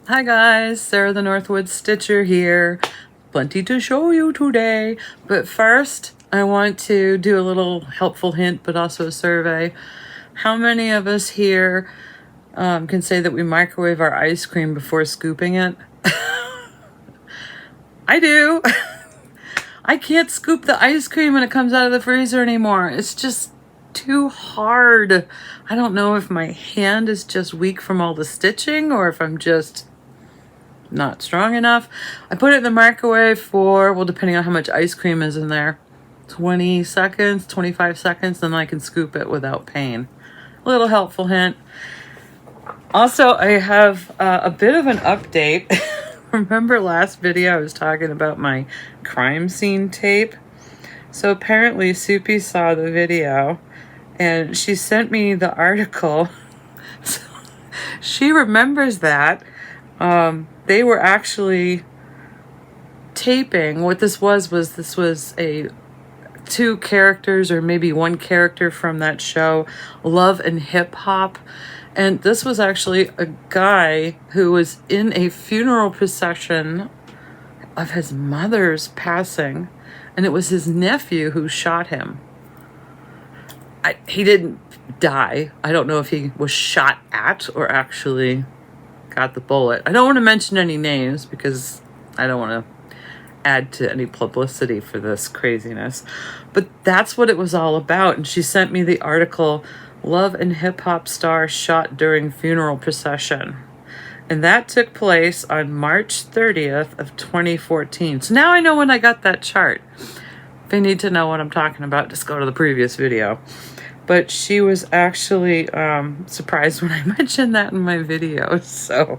Hi guys, Sarah the Northwoods Stitcher here. Plenty to show you today. But first, I want to do a little helpful hint, but also a survey. How many of us here can say that we microwave our ice cream before scooping it? I do. I can't scoop the ice cream when it comes out of the freezer anymore. It's just too hard. I don't know if my hand is just weak from all the stitching or if I'm just not strong enough. I put it in the microwave for, well, depending on how much ice cream is in there, 20 seconds, 25 seconds, then I can scoop it without pain. A little helpful hint. Also, I have a bit of an update. Remember last video I was talking about my crime scene tape? So apparently Soupy saw the video and she sent me the article. So she remembers that. They were actually taping. What this was a two characters or maybe one character from that show, Love and Hip Hop. And this was actually a guy who was in a funeral procession of his mother's passing, and it was his nephew who shot him. He didn't die. I don't know if he was shot at or actually got the bullet. I don't want to mention any names because I don't want to add to any publicity for this craziness. But that's what it was all about. And she sent me the article, Love and Hip Hop Star Shot During Funeral Procession. And that took place on March 30th of 2014. So now I know when I got that chart. If you need to know what I'm talking about, just go to the previous video. But she was actually surprised when I mentioned that in my video. So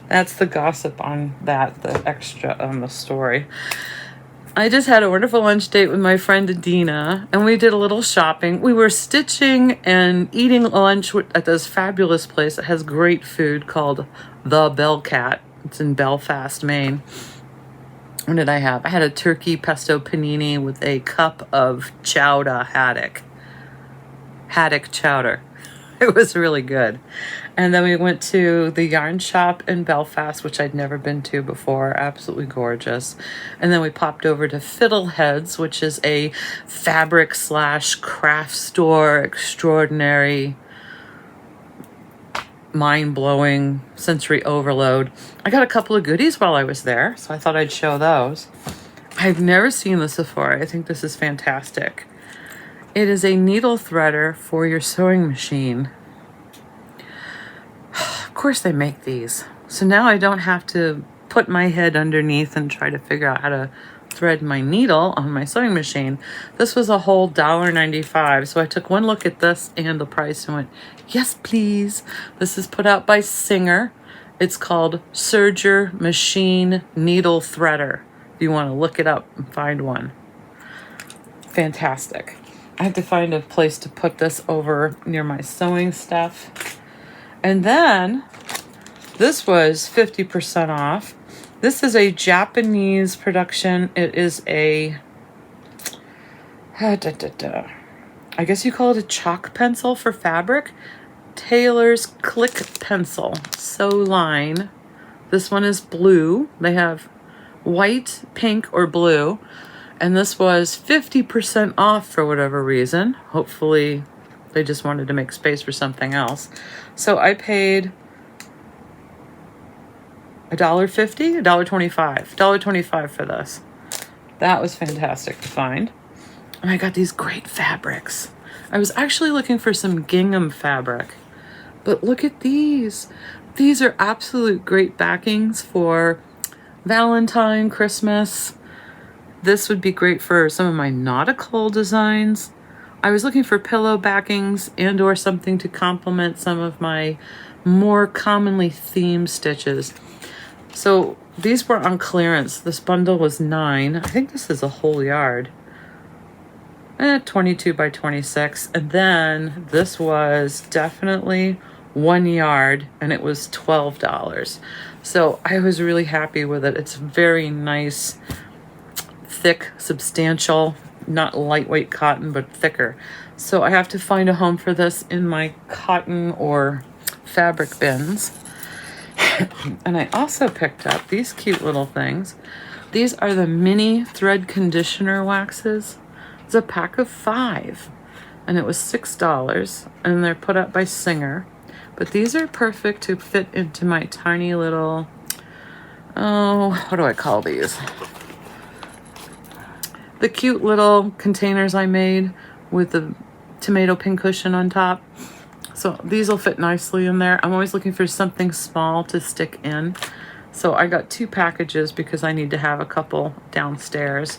that's the gossip on that, the extra on the story. I just had a wonderful lunch date with my friend Adina, and we did a little shopping. We were stitching and eating lunch at this fabulous place that has great food called The Bellcat. It's in Belfast, Maine. What did I have? I had a turkey pesto panini with a cup of chowder haddock chowder. It was really good. And then we went to the yarn shop in Belfast, which I'd never been to before. Absolutely gorgeous. And then we popped over to Fiddleheads, which is a fabric / craft store extraordinary, mind-blowing, sensory overload. I got a couple of goodies while I was there, so I thought I'd show those. I've never seen this before. I think this is fantastic. It is a needle threader for your sewing machine. Of course they make these. So now I don't have to put my head underneath and try to figure out how to thread my needle on my sewing machine. This was a whole $1.95. So I took one look at this and the price and went, yes, please. This is put out by Singer. It's called Serger Machine Needle Threader. If you want to look it up and find one. Fantastic. I had to find a place to put this over near my sewing stuff. And then this was 50% off. This is a Japanese production. It is a, I guess you call it a chalk pencil for fabric. Taylor's Click Pencil Sew Line. This one is blue. They have white, pink, or blue. And this was 50% off for whatever reason. Hopefully they just wanted to make space for something else. So I paid $1.50, $1.25, $1.25 for this. That was fantastic to find. And I got these great fabrics. I was actually looking for some gingham fabric, but look at these. These are absolute great backings for Valentine, Christmas. This would be great for some of my nautical designs. I was looking for pillow backings and or something to complement some of my more commonly themed stitches. So these were on clearance. This bundle was $9. I think this is a whole yard. 22 by 26. And then this was definitely 1 yard and it was $12. So I was really happy with it. It's very nice, thick, substantial, not lightweight cotton, but thicker. So I have to find a home for this in my cotton or fabric bins. And I also picked up these cute little things. These are the mini thread conditioner waxes. It's a pack of 5 and it was $6 and they're put up by Singer. But these are perfect to fit into my tiny little, oh, what do I call these? The cute little containers I made with the tomato pincushion on top. So these will fit nicely in there. I'm always looking for something small to stick in. So I got 2 packages because I need to have a couple downstairs.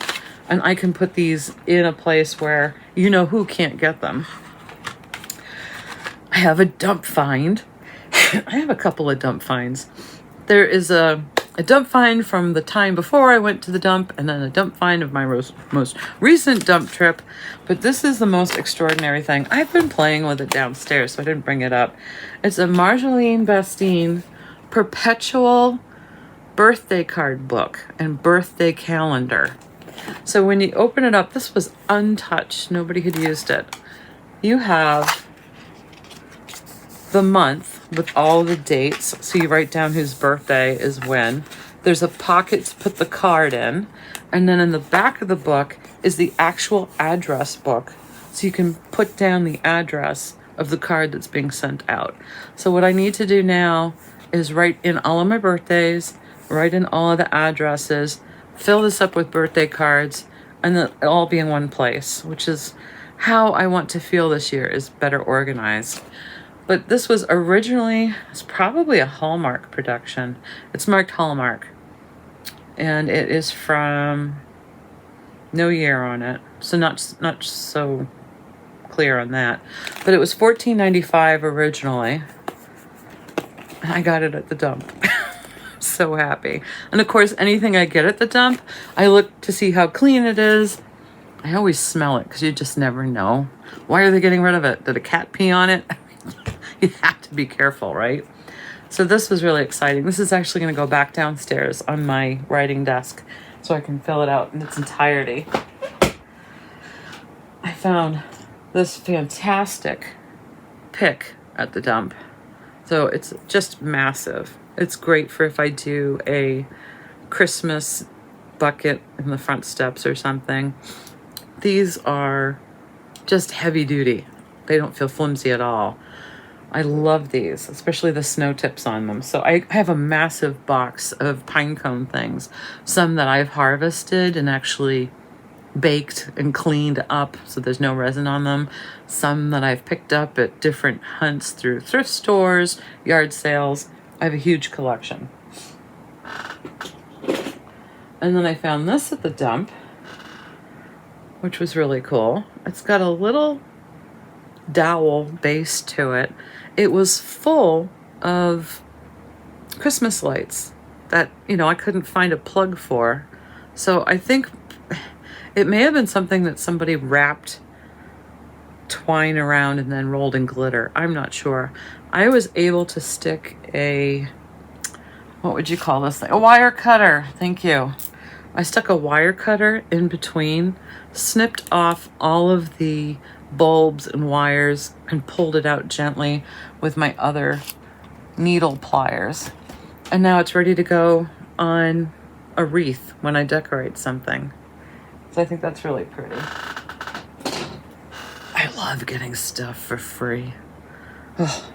And I can put these in a place where you know who can't get them. I have a dump find. I have a couple of dump finds. There is a dump find from the time before I went to the dump, and then a dump find of my most recent dump trip. But this is the most extraordinary thing. I've been playing with it downstairs, so I didn't bring it up. It's a Marjolaine Bastine perpetual birthday card book and birthday calendar. So when you open it up, this was untouched. Nobody had used it. You have the month with all the dates. So you write down whose birthday is when. There's a pocket to put the card in. And then in the back of the book is the actual address book. So you can put down the address of the card that's being sent out. So what I need to do now is write in all of my birthdays, write in all of the addresses, fill this up with birthday cards, and then it'll all be in one place, which is how I want to feel this year, is better organized. But this was originally, it's probably a Hallmark production. It's marked Hallmark. And it is from, no year on it. So not so clear on that. But it was $14.95 originally. And I got it at the dump. So happy. And of course, anything I get at the dump, I look to see how clean it is. I always smell it because you just never know. Why are they getting rid of it? Did a cat pee on it? You have to be careful, right? So this was really exciting. This is actually going to go back downstairs on my writing desk so I can fill it out in its entirety. I found this fantastic pick at the dump. So it's just massive. It's great for if I do a Christmas bucket in the front steps or something. These are just heavy duty. They don't feel flimsy at all. I love these, especially the snow tips on them. So I have a massive box of pine cone things. Some that I've harvested and actually baked and cleaned up so there's no resin on them. Some that I've picked up at different hunts through thrift stores, yard sales. I have a huge collection. And then I found this at the dump, which was really cool. It's got a little dowel base to it. It was full of Christmas lights that, you know, I couldn't find a plug for. So I think it may have been something that somebody wrapped twine around and then rolled in glitter. I'm not sure. I was able to stick a, what would you call this thing? A wire cutter. Thank you. I stuck a wire cutter in between, snipped off all of the bulbs and wires and pulled it out gently with my other needle pliers. And now it's ready to go on a wreath when I decorate something. So I think that's really pretty. I love getting stuff for free. Oh,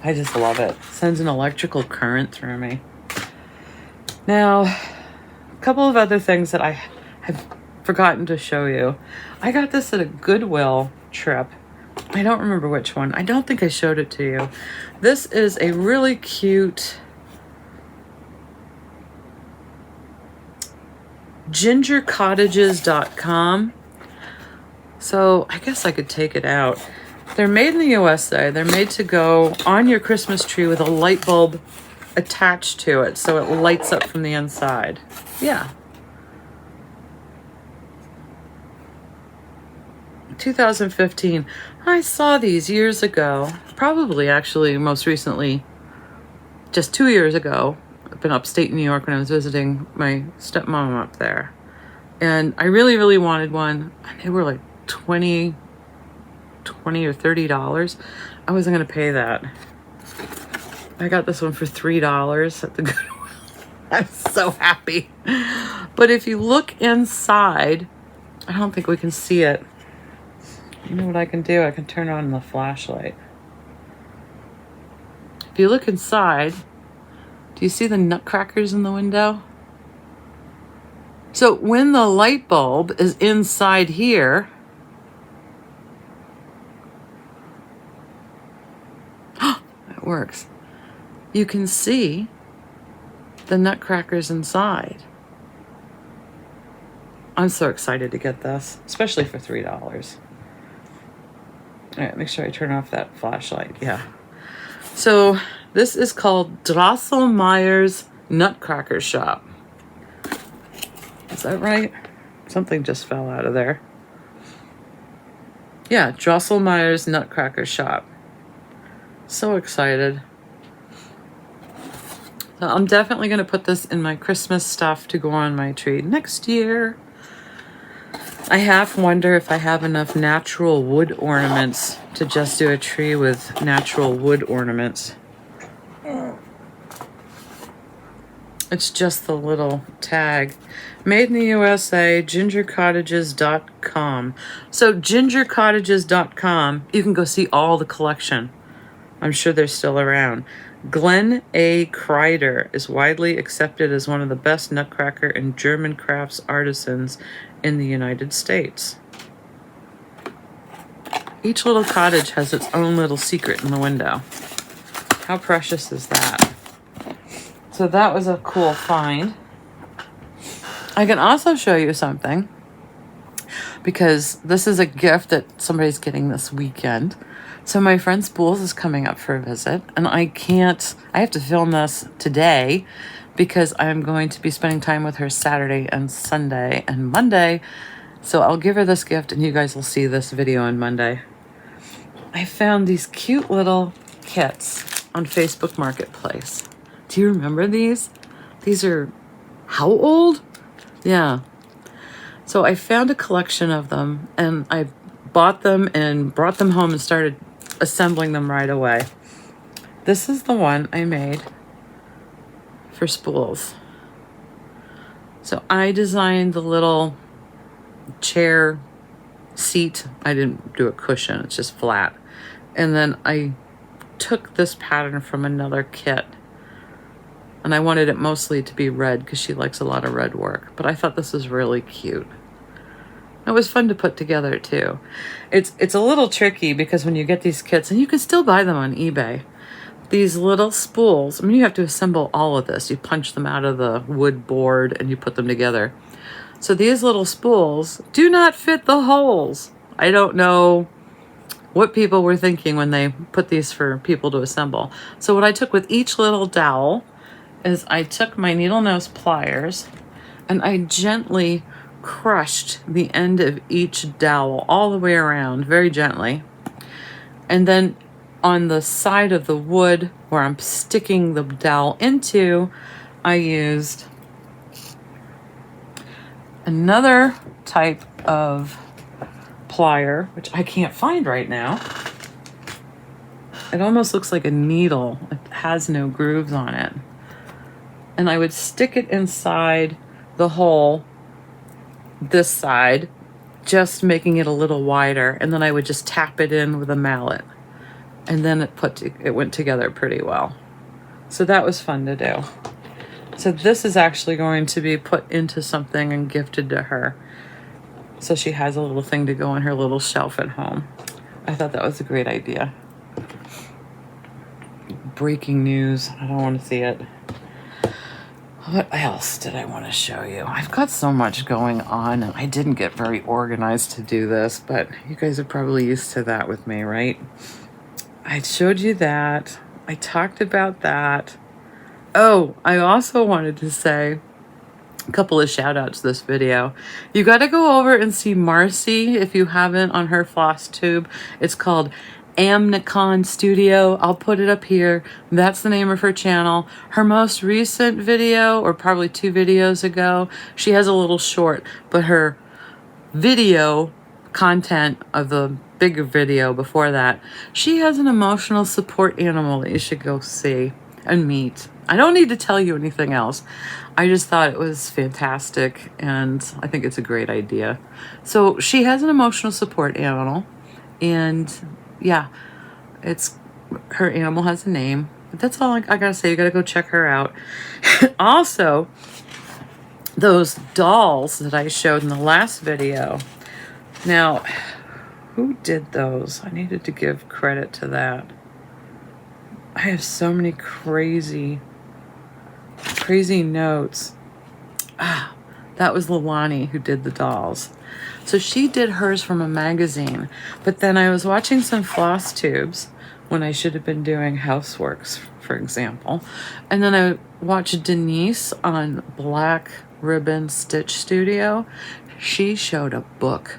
I just love it. Sends an electrical current through me. Now, a couple of other things that I have forgotten to show you. I got this at a Goodwill trip. I don't remember which one. I don't think I showed it to you. This is a really cute gingercottages.com. So I guess I could take it out. They're made in the USA. They're made to go on your Christmas tree with a light bulb attached to it so it lights up from the inside. Yeah. 2015. I saw these years ago. Probably actually most recently, just 2 years ago. I've been upstate New York when I was visiting my stepmom up there. And I really, really wanted one. And they were like $20 or $30. I wasn't going to pay that. I got this one for $3 at the Goodwill. I'm so happy. But if you look inside, I don't think we can see it. You know what I can do? I can turn on the flashlight. If you look inside, do you see the nutcrackers in the window? So when the light bulb is inside here, it works. You can see the nutcrackers inside. I'm so excited to get this, especially for $3. All right, make sure I turn off that flashlight. Yeah. So this is called Drosselmeyer's Nutcracker Shop. Is that right? Something just fell out of there. Yeah, Drosselmeyer's Nutcracker Shop. So excited. So I'm definitely going to put this in my Christmas stuff to go on my tree next year. I half wonder if I have enough natural wood ornaments to just do a tree with natural wood ornaments. It's just the little tag. Made in the USA, gingercottages.com. So gingercottages.com, you can go see all the collection. I'm sure they're still around. Glenn A. Kreider is widely accepted as one of the best nutcracker and German crafts artisans in the United States. Each little cottage has its own little secret in the window. How precious is that? So that was a cool find. I can also show you something, because this is a gift that somebody's getting this weekend. So my friend Spools is coming up for a visit, and I have to film this today because I'm going to be spending time with her Saturday and Sunday and Monday. So I'll give her this gift and you guys will see this video on Monday. I found these cute little kits on Facebook Marketplace. Do you remember these? These are how old? Yeah. So I found a collection of them and I bought them and brought them home and started assembling them right away. This is the one I made for Spools. So I designed the little chair seat. I didn't do a cushion, it's just flat. And then I took this pattern from another kit. And I wanted it mostly to be red because she likes a lot of red work. But I thought this was really cute. It was fun to put together too. It's a little tricky because when you get these kits, and you can still buy them on eBay, these little spools, I mean, you have to assemble all of this. You punch them out of the wood board and you put them together. So these little spools do not fit the holes. I don't know what people were thinking when they put these for people to assemble. So what I took with each little dowel is I took my needle nose pliers and I gently crushed the end of each dowel all the way around, very gently. And then on the side of the wood where I'm sticking the dowel into, I used another type of plier, which I can't find right now. It almost looks like a needle. It has no grooves on it. And I would stick it inside the hole this side, just making it a little wider, and then I would just tap it in with a mallet, and then it went together pretty well. So that was fun to do. So this is actually going to be put into something and gifted to her, so she has a little thing to go on her little shelf at home. I thought that was a great idea. Breaking news. I don't want to see it. What else did I want to show you? I've got so much going on and I didn't get very organized to do this, but you guys are probably used to that with me, right? I showed you that. I talked about that. Oh, I also wanted to say a couple of shout outs this video. You got to go over and see Marcy if you haven't on her Flosstube. It's called Amnicon Studio. I'll put it up here. That's the name of her channel. Her most recent video, or probably 2 videos ago, she has a little short, but her video content of the bigger video before that, she has an emotional support animal that you should go see. and meat. I don't need to tell you anything else. I just thought it was fantastic, and I think it's a great idea. So she has an emotional support animal, and yeah, it's her animal has a name. But that's all I gotta say. You gotta go check her out. Also, those dolls that I showed in the last video. Now, who did those? I needed to give credit to that. I have so many crazy notes. That was Lilani who did the dolls. So she did hers from a magazine, but then I was watching some Flosstubes when I should have been doing houseworks, for example. And then I watched Denise on Black Ribbon Stitch Studio. She showed a book.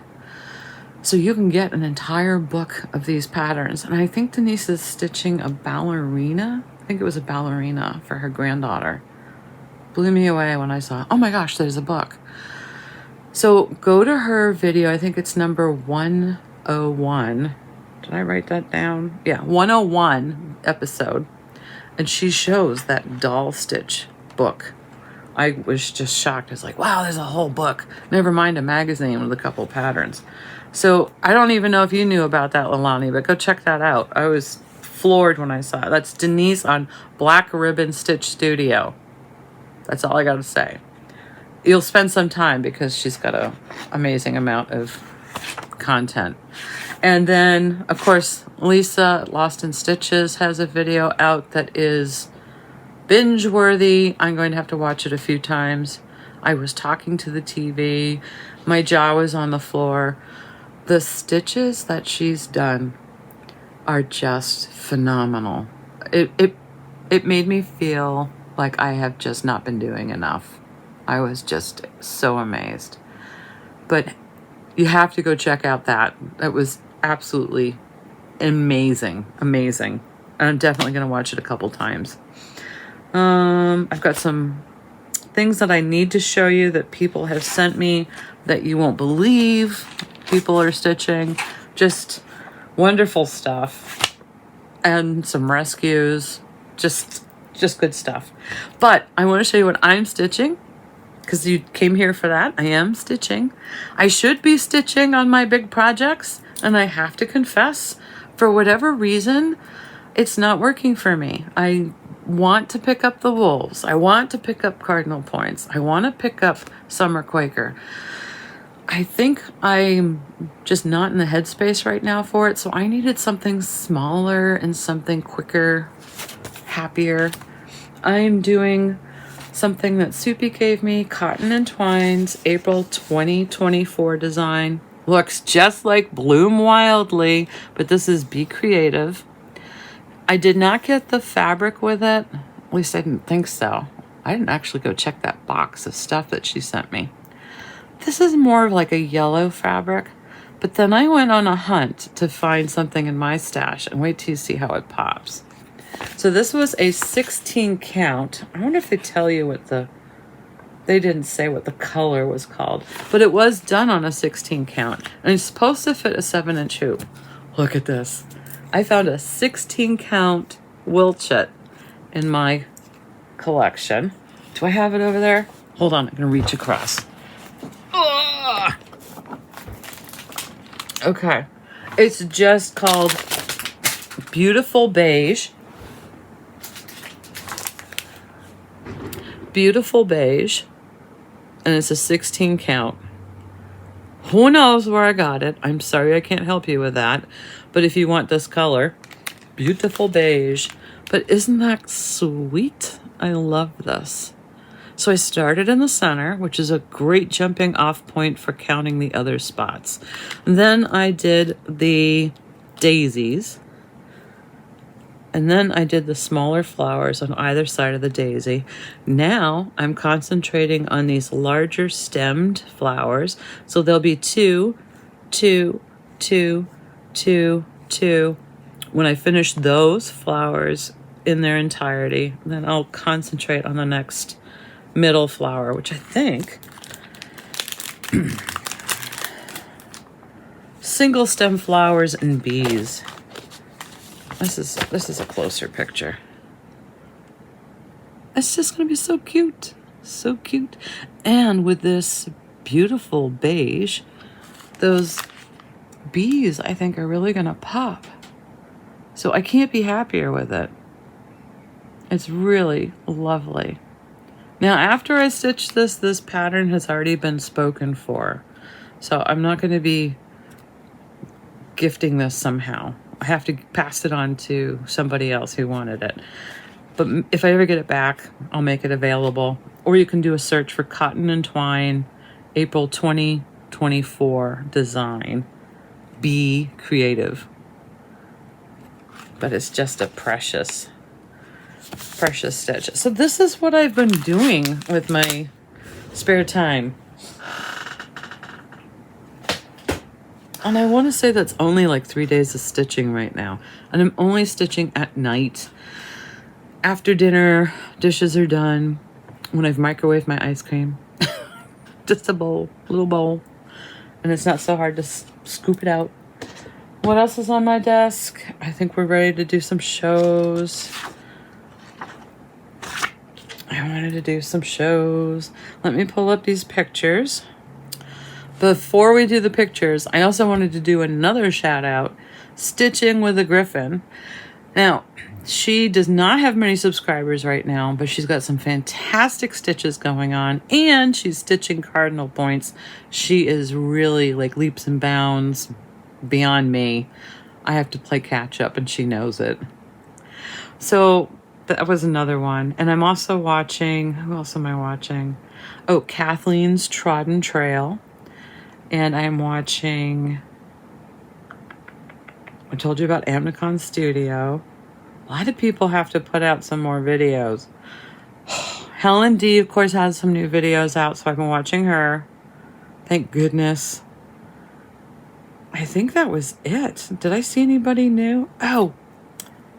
So you can get an entire book of these patterns. And I think Denise is stitching a ballerina. I think it was a ballerina for her granddaughter. Blew me away when I saw, oh my gosh, there's a book. So go to her video. I think it's number 101. Did I write that down? Yeah, 101 episode. And she shows that doll stitch book. I was just shocked. I was like, wow, there's a whole book. Never mind a magazine with a couple patterns. So I don't even know if you knew about that, Lilani, but go check that out. I was floored when I saw it. That's Denise on Black Ribbon Stitch Studio. That's all I got to say. You'll spend some time because she's got an amazing amount of content. And then, of course, Lisa Lost in Stitches has a video out that is binge worthy. I'm going to have to watch it a few times. I was talking to the TV. My jaw was on the floor. The stitches that she's done are just phenomenal. It made me feel like I have just not been doing enough. I was just so amazed. But you have to go check out that. It was absolutely amazing. And I'm definitely going to watch it a couple times. I've got some things that I need to show you that people have sent me that you won't believe people are stitching. Just wonderful stuff. And some rescues. Just good stuff. But I want to show you what I'm stitching, because you came here for that. I am stitching. I should be stitching on my big projects, and I have to confess, for whatever reason, it's not working for me. I want to pick up the wolves. I want to pick up cardinal points. I want to pick up summer Quaker. I think I'm just not in the headspace right now for it, so I needed something smaller and something quicker, happier. I'm doing something that Soupy gave me, Cotton and Twines, April 2024 design. Looks just like Bloom Wildly, but this is Be Creative. I did not get the fabric with it. At least I didn't think so. I didn't actually go check that box of stuff that she sent me. This is more of like a yellow fabric, but then I went on a hunt to find something in my stash, and wait till you see how it pops. So this was a 16 count. I wonder if they tell you what they didn't say what the color was called, but it was done on a 16 count, and it's supposed to fit a 7-inch hoop. Look at this. I found a 16 count Wilchet in my collection. Do I have it over there? Hold on, I'm gonna reach across. Ugh. Okay, it's just called Beautiful Beige. Beautiful Beige, and it's a 16 count. Who knows where I got it? I'm sorry I can't help you with that, but if you want this color, Beautiful Beige. But isn't that sweet? I love this. So I started in the center, which is a great jumping off point for counting the other spots. And then I did the daisies. And then I did the smaller flowers on either side of the daisy. Now I'm concentrating on these larger stemmed flowers. So there'll be 2, 2, 2, 2, 2. When I finish those flowers in their entirety, then I'll concentrate on the next middle flower, which I think single stem flowers and bees. This is a closer picture. It's just going to be so cute. So cute. And with this beautiful beige, those bees, I think, are really going to pop. So I can't be happier with it. It's really lovely. Now, after I stitch this pattern has already been spoken for. So I'm not going to be gifting this somehow. I have to pass it on to somebody else who wanted it. But if I ever get it back, I'll make it available. Or you can do a search for Cotton and Twine, April 2024 design. Be creative. But it's just a precious stitch. So this is what I've been doing with my spare time. And I want to say that's only like 3 days of stitching right now. And I'm only stitching at night. After dinner, dishes are done. When I've microwaved my ice cream. Just a bowl, little bowl. And it's not so hard to scoop it out. What else is on my desk? I think we're ready to do some shows. I wanted to do some shows. Let me pull up these pictures. Before we do the pictures, I also wanted to do another shout out, Stitching with a Griffin. Now, she does not have many subscribers right now, but she's got some fantastic stitches going on, and she's stitching cardinal points. She is really like leaps and bounds beyond me. I have to play catch up, and she knows it. So that was another one. And I'm also watching, who else am I watching? Oh, Kathleen's Trodden Trail. And I'm watching, I told you about Amnicon Studio. A lot of people have to put out some more videos. Helen D, of course, has some new videos out, so I've been watching her. Thank goodness. I think that was it. Did I see anybody new? Oh,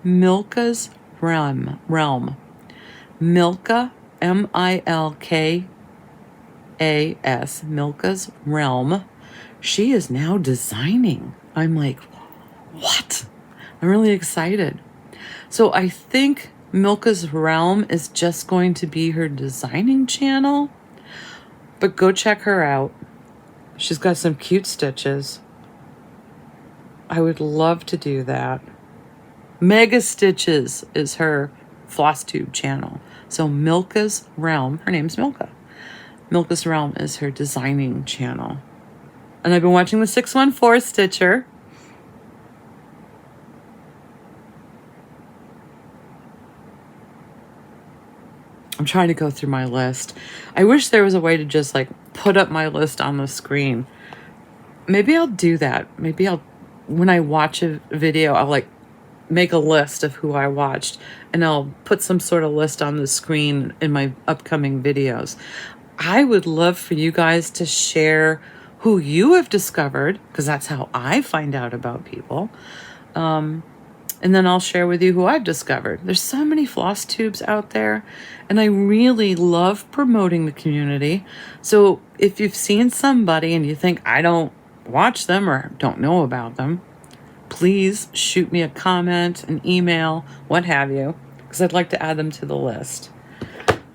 Milka's Realm. Milka, M-I-L-K-A-S, Milka's Realm. She is now designing. I'm like, what? I'm really excited. So I think Milka's Realm is just going to be her designing channel. But go check her out. She's got some cute stitches. I would love to do that. Mega Stitches is her Flosstube channel. So Milka's Realm, her name's Milka. Milka's Realm is her designing channel. And I've been watching the 614 Stitcher. I'm trying to go through my list. I wish there was a way to just like put up my list on the screen. Maybe I'll do that. Maybe when I watch a video, I'll like make a list of who I watched, and I'll put some sort of list on the screen in my upcoming videos. I would love for you guys to share who you have discovered, because that's how I find out about people. And then I'll share with you who I've discovered. There's so many floss tubes out there, and I really love promoting the community. So if you've seen somebody and you think I don't watch them or don't know about them, please shoot me a comment, an email, what have you, because I'd like to add them to the list.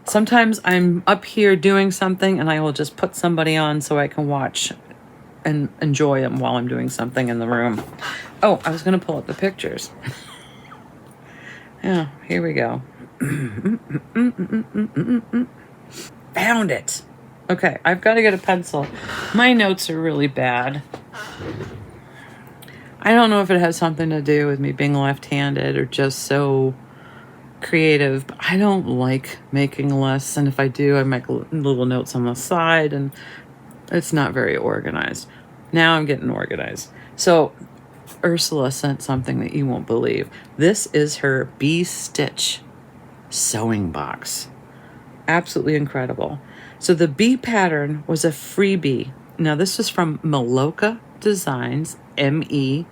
Sometimes I'm up here doing something and I will just put somebody on so I can watch and enjoy them while I'm doing something in the room. Oh, I was going to pull up the pictures. Yeah, here we go. Found it. Okay, I've got to get a pencil. My notes are really bad. I don't know if it has something to do with me being left-handed or just so creative, but I don't like making lists. And if I do, I make little notes on the side, and it's not very organized. Now I'm getting organized. So Ursula sent something that you won't believe. This is her Bee Stitch sewing box. Absolutely incredible. So the bee pattern was a freebie. Now this was from Meloka Designs, M-E-L-O-C-A,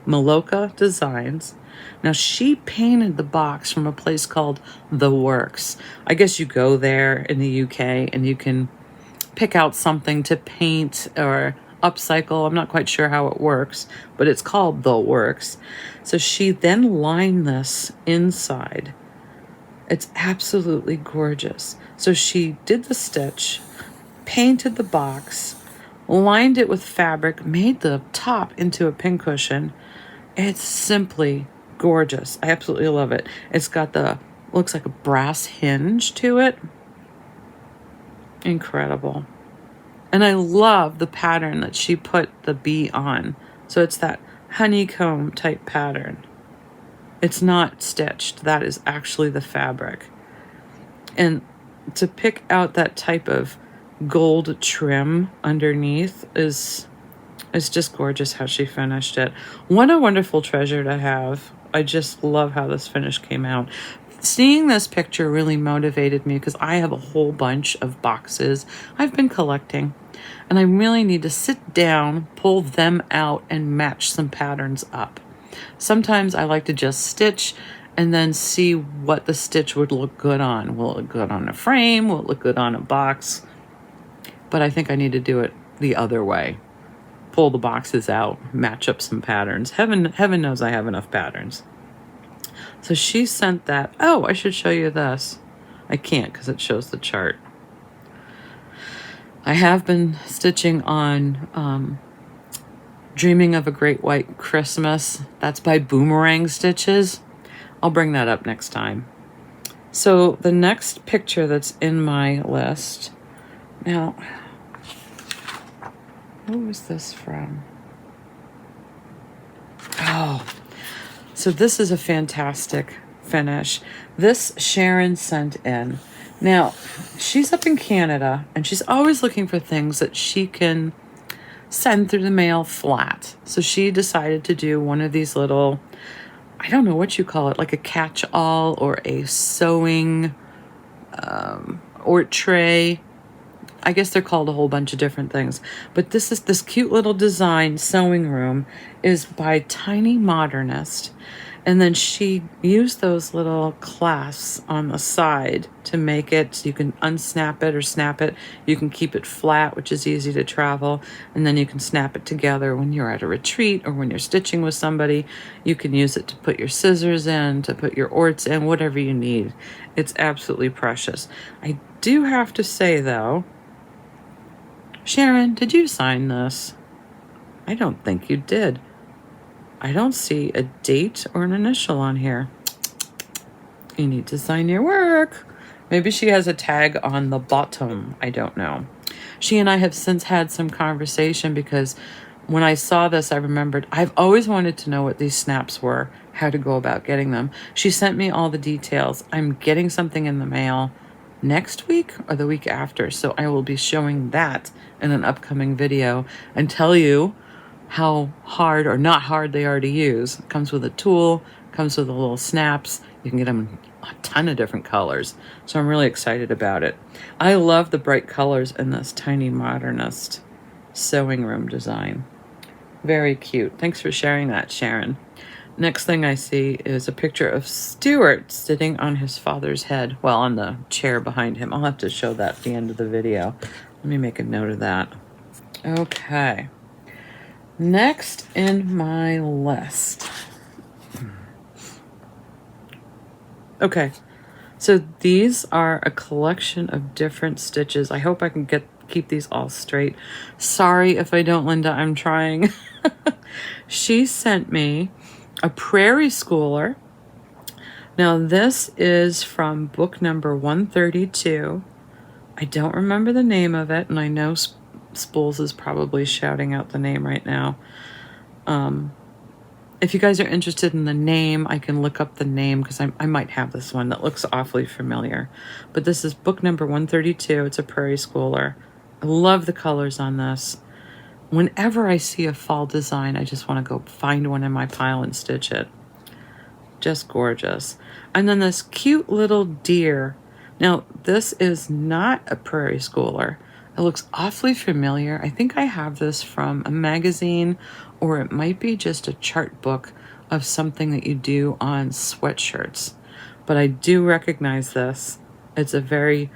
Meloka Designs. Now she painted the box from a place called The Works. I guess you go there in the UK and you can pick out something to paint or upcycle. I'm not quite sure how it works, but it's called The Works. So she then lined this inside It's absolutely gorgeous. So she did the stitch, painted the box, lined it with fabric, made the top into a pincushion. It's simply gorgeous. I absolutely love it. It's got looks like a brass hinge to it. Incredible. And I love the pattern that she put the bee on. So it's that honeycomb type pattern. It's not stitched. That is actually the fabric. And to pick out that type of gold trim underneath is just gorgeous how she finished it. What a wonderful treasure to have. I just love how this finish came out. Seeing this picture really motivated me because I have a whole bunch of boxes I've been collecting, and I really need to sit down, pull them out, and match some patterns up. Sometimes I like to just stitch and then see what the stitch would look good on. Will it look good on a frame? Will it look good on a box? But I think I need to do it the other way. Pull the boxes out, match up some patterns. Heaven knows I have enough patterns. So she sent that. Oh, I should show you this. I can't because it shows the chart. I have been stitching on Dreaming of a Great White Christmas. That's by Boomerang Stitches. I'll bring that up next time. So the next picture that's in my list. Now, who was this from? Oh, so this is a fantastic finish. This Sharon sent in. Now, she's up in Canada, and she's always looking for things that she can send through the mail flat. So she decided to do one of these little, I don't know what you call it, like a catch-all or a sewing or tray. I guess they're called a whole bunch of different things. But this cute little design sewing room is by Tiny Modernist. And then she used those little clasps on the side to make it so you can unsnap it or snap it. You can keep it flat, which is easy to travel. And then you can snap it together when you're at a retreat or when you're stitching with somebody. You can use it to put your scissors in, to put your orts in, whatever you need. It's absolutely precious. I do have to say, though, Sharon, did you sign this? I don't think you did. I don't see a date or an initial on here. You need to sign your work. Maybe she has a tag on the bottom. I don't know. She and I have since had some conversation because when I saw this, I remembered I've always wanted to know what these snaps were, how to go about getting them. She sent me all the details. I'm getting something in the mail next week or the week after. So I will be showing that in an upcoming video and tell you how hard or not hard they are to use. It comes with a tool, comes with the little snaps. You can get them in a ton of different colors. So I'm really excited about it. I love the bright colors in this Tiny Modernist sewing room design. Very cute. Thanks for sharing that, Sharon. Next thing I see is a picture of Stuart sitting on his father's head. Well, on the chair behind him. I'll have to show that at the end of the video. Let me make a note of that. Okay. Next in my list. Okay, so these are a collection of different stitches. I hope I can keep these all straight. Sorry if I don't, Linda, I'm trying. She sent me a Prairie Schooler. Now this is from book number 132. I don't remember the name of it, and I know Spools is probably shouting out the name right now. If you guys are interested in the name, I can look up the name because I might have this one that looks awfully familiar. But this is book number 132. It's a Prairie Schooler. I love the colors on this. Whenever I see a fall design, I just want to go find one in my pile and stitch it. Just gorgeous. And then this cute little deer. Now, this is not a Prairie Schooler. It looks awfully familiar. I think I have this from a magazine, or it might be just a chart book of something that you do on sweatshirts. But I do recognize this. It's a very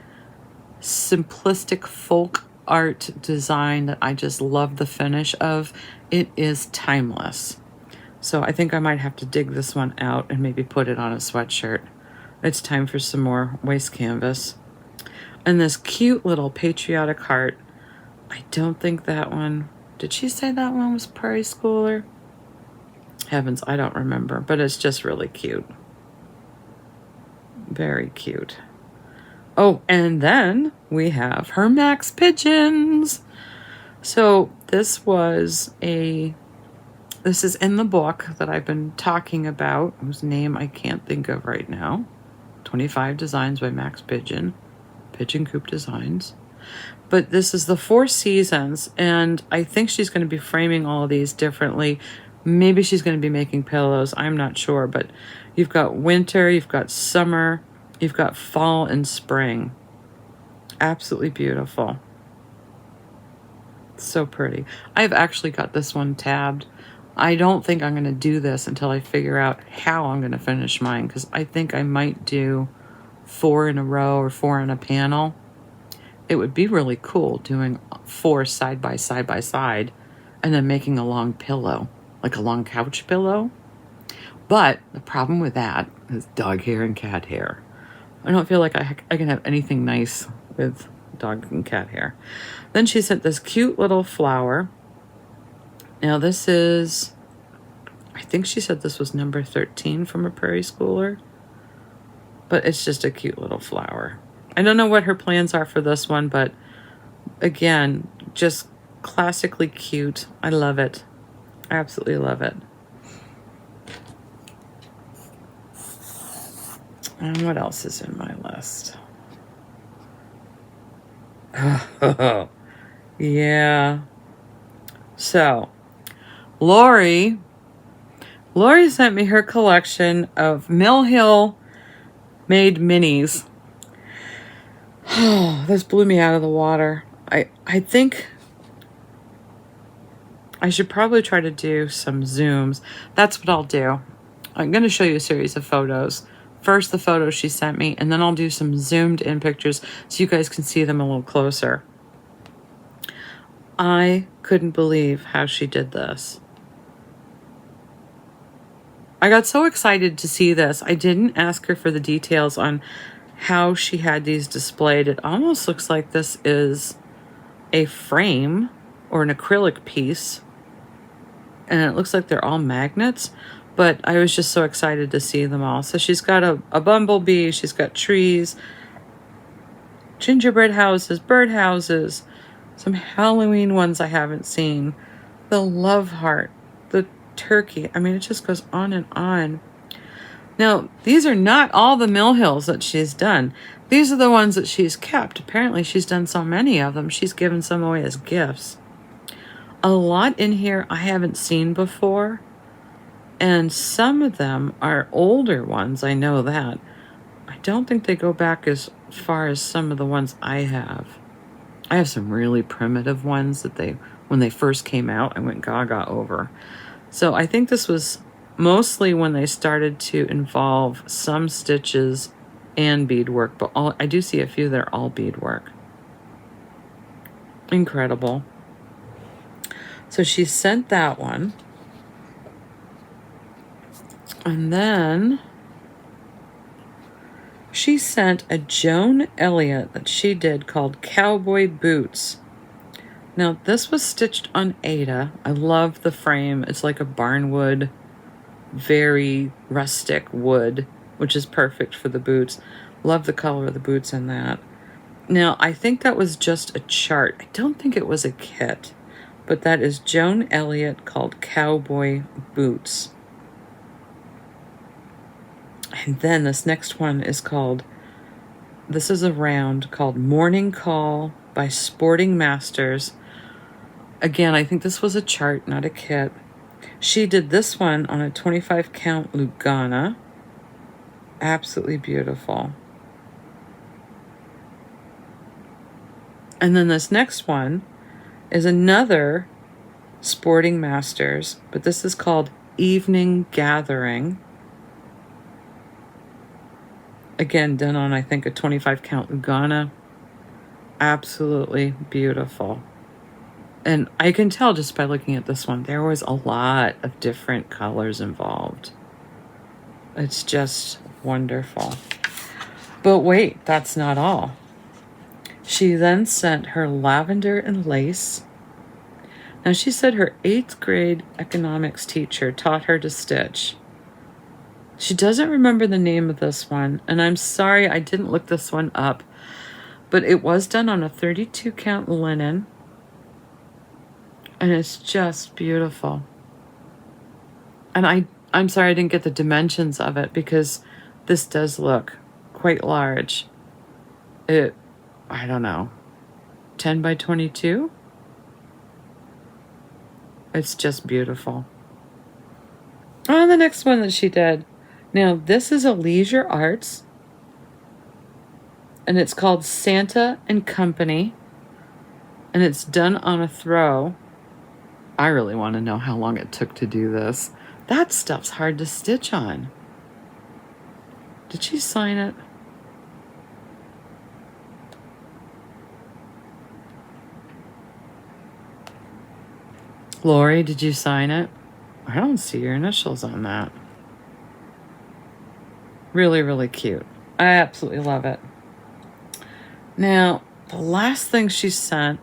simplistic folk art design that I just love the finish of. It is timeless. So I think I might have to dig this one out and maybe put it on a sweatshirt. It's time for some more waste canvas. And this cute little patriotic heart. I don't think that one, did she say that one was Prairie Schooler? Heavens, I don't remember, but it's just really cute. Very cute. Oh, and then we have her Max Pigeons. So this is in the book that I've been talking about, whose name I can't think of right now. 25 Designs by Max Pigeon. Pigeon Coop Designs. But this is the 4 seasons, and I think she's going to be framing all of these differently. Maybe she's going to be making pillows. I'm not sure, but you've got winter, you've got summer, you've got fall and spring. Absolutely beautiful. So pretty. I've actually got this one tabbed. I don't think I'm going to do this until I figure out how I'm going to finish mine, because I think I might do 4 in a row or 4 in a panel. It would be really cool doing 4 side by side and then making a long pillow, like a long couch pillow. But the problem with that is dog hair and cat hair. I don't feel like I can have anything nice with dog and cat hair. Then she sent this cute little flower. Now this is, I think she said this was number 13 from a Prairie Schooler. But it's just a cute little flower. I don't know what her plans are for this one, but again, just classically cute. I love it. I absolutely love it. And what else is in my list? Oh, yeah. So, Lori sent me her collection of Mill Hill made minis. Oh, this blew me out of the water. I think I should probably try to do some zooms. That's what I'll do. I'm going to show you a series of photos. First, the photos she sent me, and then I'll do some zoomed in pictures so you guys can see them a little closer. I couldn't believe how she did this. I got so excited to see this. I didn't ask her for the details on how she had these displayed. It almost looks like this is a frame or an acrylic piece, and it looks like they're all magnets, but I was just so excited to see them all. So she's got a bumblebee, she's got trees, gingerbread houses, bird houses, some Halloween ones I haven't seen, the love heart, the turkey. I mean, it just goes on and on. Now, these are not all the Mill Hills that she's done. These are the ones that she's kept. Apparently, she's done so many of them, she's given some away as gifts. A lot in here I haven't seen before, and some of them are older ones, I know that. I don't think they go back as far as some of the ones I have. I have some really primitive ones that when they first came out, I went gaga over. So I think this was mostly when they started to involve some stitches and beadwork, but I do see a few that are all beadwork. Incredible. So she sent that one. And then she sent a Joan Elliott that she did called Cowboy Boots. Now, this was stitched on Aida. I love the frame. It's like a barnwood, very rustic wood, which is perfect for the boots. Love the color of the boots in that. Now, I think that was just a chart. I don't think it was a kit, but that is Joan Elliott called Cowboy Boots. And then this next one is this is a round called Morning Call by Sporting Masters. Again, I think this was a chart, not a kit. She did this one on a 25 count Lugana. Absolutely beautiful. And then this next one is another Sporting Masters, but this is called Evening Gathering. Again, done on, I think, a 25 count Lugana. Absolutely beautiful. And I can tell just by looking at this one, there was a lot of different colors involved. It's just wonderful. But wait, that's not all. She then sent her lavender and lace. Now, she said her 8th grade economics teacher taught her to stitch. She doesn't remember the name of this one, and I'm sorry I didn't look this one up, but it was done on a 32 count linen, and it's just beautiful. And I'm sorry I didn't get the dimensions of it, because this does look quite large. I don't know, 10 by 22? It's just beautiful. Oh, the next one that she did. Now, this is a Leisure Arts, and it's called Santa and Company, and it's done on a throw. I really want to know how long it took to do this. That stuff's hard to stitch on. Did she sign it? Lori, did you sign it? I don't see your initials on that. Really, really cute. I absolutely love it. Now, the last thing she sent...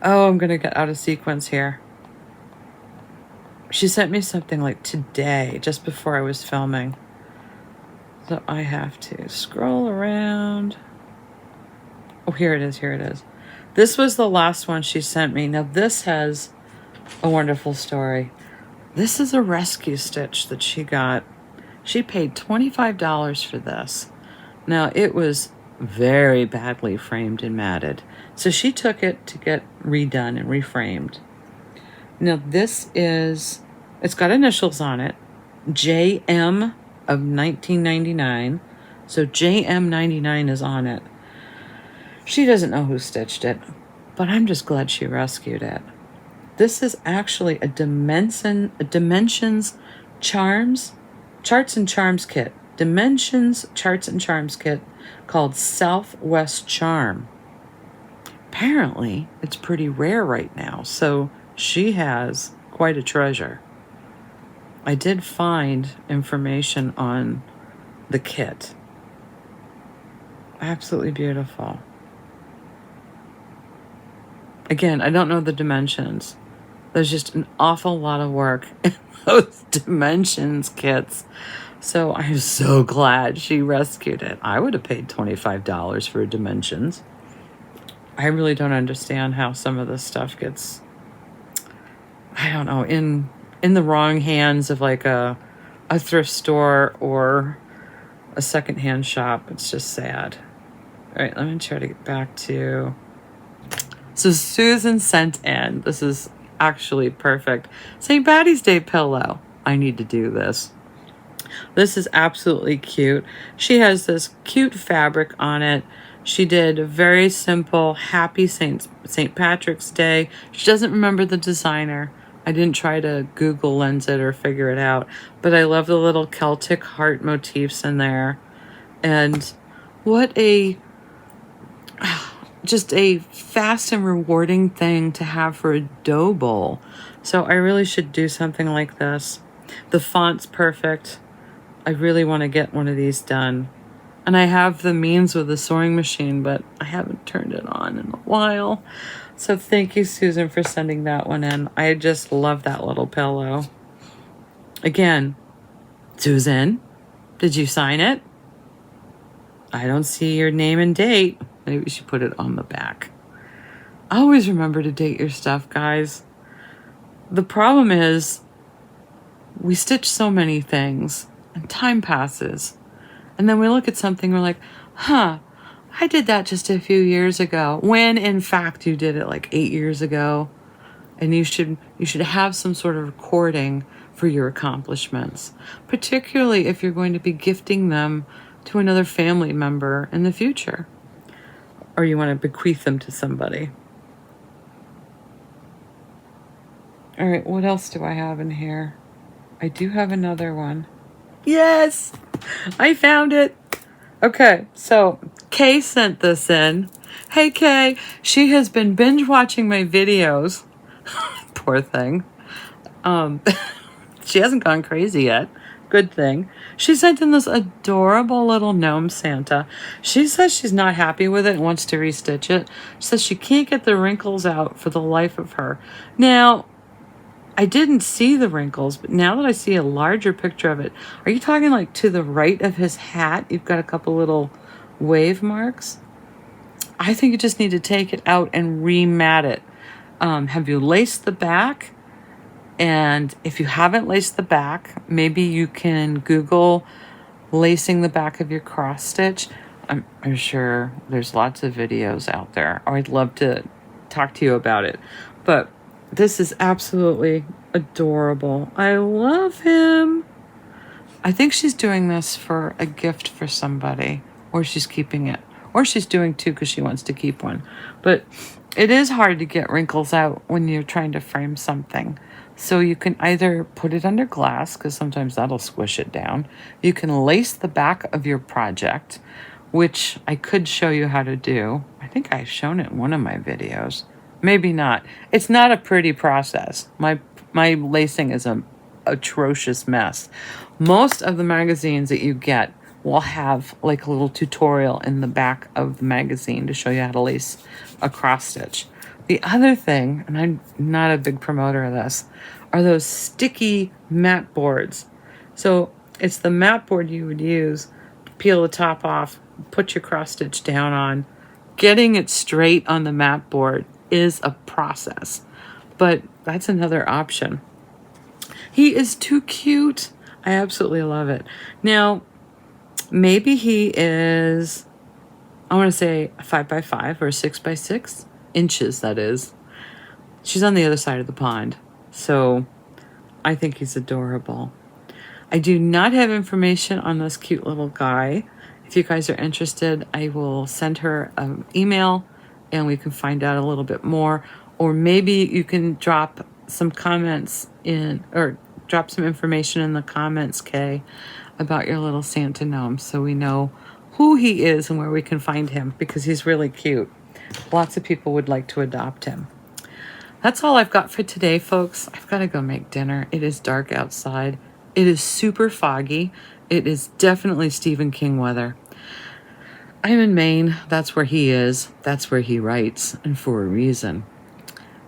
Oh, I'm going to get out of sequence here. She sent me something like today, just before I was filming. So I have to scroll around. Oh, here it is, here it is. This was the last one she sent me. Now, this has a wonderful story. This is a rescue stitch that she got. She paid $25 for this. Now, it was very badly framed and matted, so she took it to get redone and reframed. Now, this is, it's got initials on it, JM of 1999, so JM99 is on it. She doesn't know who stitched it, but I'm just glad she rescued it. This is actually a Dimensions Charts and Charms kit. Dimensions Charts and Charms kit called Southwest Charm. Apparently, it's pretty rare right now, so she has quite a treasure. I did find information on the kit. Absolutely beautiful. Again, I don't know the dimensions. There's just an awful lot of work in those dimensions kits. So I'm so glad she rescued it. I would have paid $25 for dimensions. I really don't understand how some of this stuff gets, I don't know, in the wrong hands of like a thrift store or a secondhand shop. It's just sad. All right, let me try to get back to... So Susan sent in, this is actually perfect, St. Patty's Day pillow. I need to do this. This is absolutely cute. She has this cute fabric on it. She did a very simple happy St. Patrick's Day. She doesn't remember the designer. I didn't try to Google lens it or figure it out, but I love the little Celtic heart motifs in there. And what just a fast and rewarding thing to have for a dough bowl. So I really should do something like this. The font's perfect. I really want to get one of these done. And I have the means with the sewing machine, but I haven't turned it on in a while. So thank you, Susan, for sending that one in. I just love that little pillow. Again, Susan, did you sign it? I don't see your name and date. Maybe we should put it on the back. Always remember to date your stuff, guys. The problem is we stitch so many things and time passes. And then we look at something, we're like, huh, I did that just a few years ago. When in fact you did it like 8 years ago. And you should have some sort of recording for your accomplishments, particularly if you're going to be gifting them to another family member in the future, or you want to bequeath them to somebody. All right, what else do I have in here? I do have another one. Yes, I found it. Okay, so Kay sent this in. Hey, Kay, she has been binge watching my videos. Poor thing. She hasn't gone crazy yet. Good thing. She sent in this adorable little gnome Santa. She says she's not happy with it and wants to restitch it. She says she can't get the wrinkles out for the life of her. Now, I didn't see the wrinkles, but now that I see a larger picture of it, are you talking like to the right of his hat? You've got a couple little wave marks. I think you just need to take it out and remat it. Have you laced the back? And if you haven't laced the back, maybe you can Google lacing the back of your cross stitch. I'm sure there's lots of videos out there. Or I'd love to talk to you about it. But this is absolutely adorable. I love him. I think she's doing this for a gift for somebody, or she's keeping it, or she's doing two because she wants to keep one. But it is hard to get wrinkles out when you're trying to frame something. So you can either put it under glass, because sometimes that'll squish it down. You can lace the back of your project, which I could show you how to do. I think I've shown it in one of my videos. Maybe not. It's not a pretty process. My lacing is an atrocious mess. Most of the magazines that you get will have like a little tutorial in the back of the magazine to show you how to lace a cross stitch. The other thing, and I'm not a big promoter of this, are those sticky mat boards. So it's the mat board you would use to peel the top off, put your cross stitch down on. Getting it straight on the mat board is a process, but that's another option. He is too cute. I absolutely love it. Now, maybe he is, I want to say 5x5 or 6x6 inches, that is. She's on the other side of the pond, so I think he's adorable. I do not have information on this cute little guy. If you guys are interested, I will send her an email and we can find out a little bit more. Or maybe you can drop some comments in, or drop some information in the comments, Kay, about your little Santa gnome, so we know who he is and where we can find him, because he's really cute. Lots of people would like to adopt him. That's all I've got for today, folks. I've got to go make dinner. It is dark outside. It is super foggy. It is definitely Stephen King weather. I'm in Maine. That's where he is. That's where he writes, and for a reason.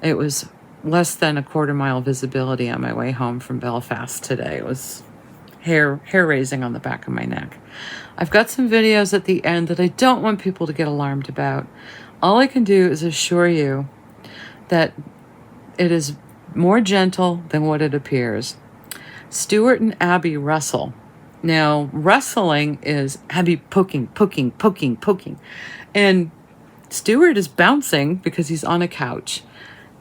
It was less than a quarter-mile visibility on my way home from Belfast today. It was hair-raising on the back of my neck. I've got some videos at the end that I don't want people to get alarmed about. All I can do is assure you that it is more gentle than what it appears. Stuart and Abby wrestle. Now, wrestling is Abby poking. And Stuart is bouncing because he's on a couch.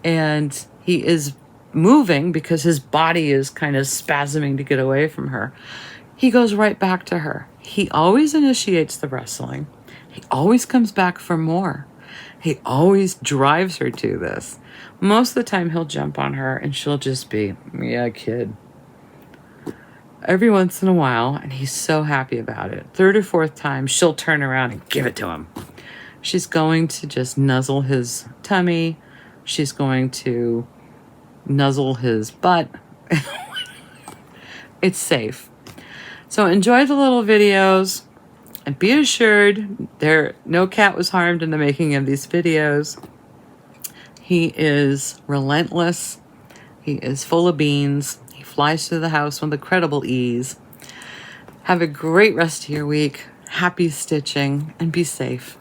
And he is moving because his body is kind of spasming to get away from her. He goes right back to her. He always initiates the wrestling. He always comes back for more. He always drives her to this. Most of the time he'll jump on her and she'll just be, yeah, kid. Every once in a while, and he's so happy about it, third or fourth time, she'll turn around and give it to him. She's going to just nuzzle his tummy. She's going to nuzzle his butt. It's safe. So enjoy the little videos. And be assured, no cat was harmed in the making of these videos. He is relentless. He is full of beans. He flies through the house with incredible ease. Have a great rest of your week. Happy stitching and be safe.